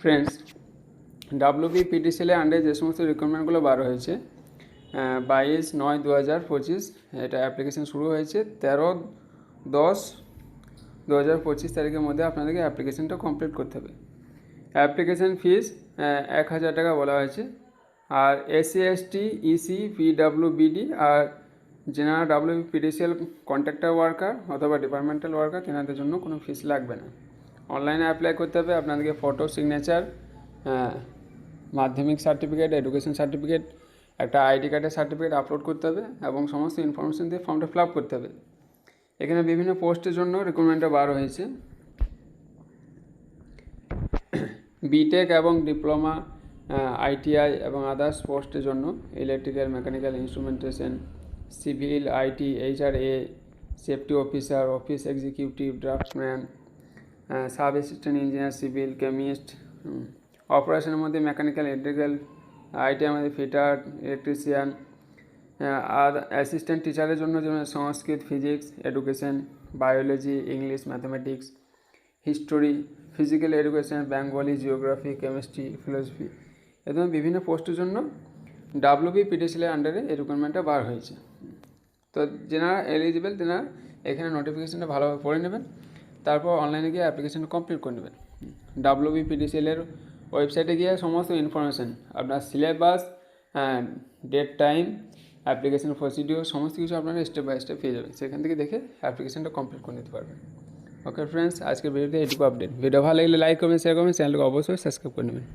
Friends, WBPTCL আন্ডারে যে সমস্ত রিকোয়ারমেন্টগুলো বার হয়েছে 22/9/2025 এটা অ্যাপ্লিকেশন শুরু হয়েছে। 13/10/2025 তারিখের মধ্যে আপনাদেরকে অ্যাপ্লিকেশনটা কমপ্লিট করতে হবে। অ্যাপ্লিকেশন ফিস 1000 টাকা বলা হয়েছে। আর SC ST EC PWBD আর জেনারেল WBPTCL কন্ট্রাক্টর ওয়ার্কার অথবা ডিপার্টমেন্টাল ওয়ার্কার তেনাদের জন্য কোনো ফিস লাগবে না। অনলাইনে অ্যাপ্লাই করতে হবে। আপনাদেরকে ফটো, সিগনেচার, মাধ্যমিক সার্টিফিকেট, এডুকেশন সার্টিফিকেট, একটা ID কার্ডের সার্টিফিকেট আপলোড করতে হবে এবং সমস্ত ইনফরমেশন দিয়ে ফর্মটা ফিল আপ করতে হবে। এখানে বিভিন্ন পোস্টের জন্য রিক্রুটমেন্টটা বার হয়েছে। বিটেক এবং ডিপ্লোমা, ITI এবং আদার্স পোস্টের জন্য electrical, mechanical, instrumentation, civil, IT, HRA, safety officer, office executive, draughtsman, sub assistant engineer, civil, chemist, অপারেশনের মধ্যে মেকানিক্যাল, ইলেকট্রিক্যাল, ITIর মধ্যে ফিটার, ইলেকট্রিশিয়ান, আর অ্যাসিস্ট্যান্ট টিচারের জন্য যেমন Sanskrit, physics, education, biology, English, mathematics, history, physical education, Bengali, geography, chemistry, philosophy, এরকম বিভিন্ন পোস্টের জন্য WBPTCL আন্ডারে এই রিকোয়ারমেন্টটা বার হয়েছে। তো যারা এলিজিবল তেনারা এখানে নোটিফিকেশানটা ভালোভাবে পড়ে নেবেন, তারপর অনলাইনে গিয়ে অ্যাপ্লিকেশনটা কমপ্লিট করে নেবেন। WBPTCL ওয়েবসাইটে গিয়ে সমস্ত ইনফরমেশান, আপনার syllabus, date, time, application procedure সমস্ত কিছু আপনারা স্টেপ বাই স্টেপ পেয়ে যাবেন। সেখান থেকে দেখে অ্যাপ্লিকেশনটা কমপ্লিট করে নিতে পারবেন। ওকে ফ্রেন্ডস, আজকের ভিডিওতে এটুকু আপডেট। ভিডিও ভালো লাগলে লাইক করবেন, শেয়ার করবেন, চ্যানেলকে অবশ্যই সাবস্ক্রাইব করে নেবেন।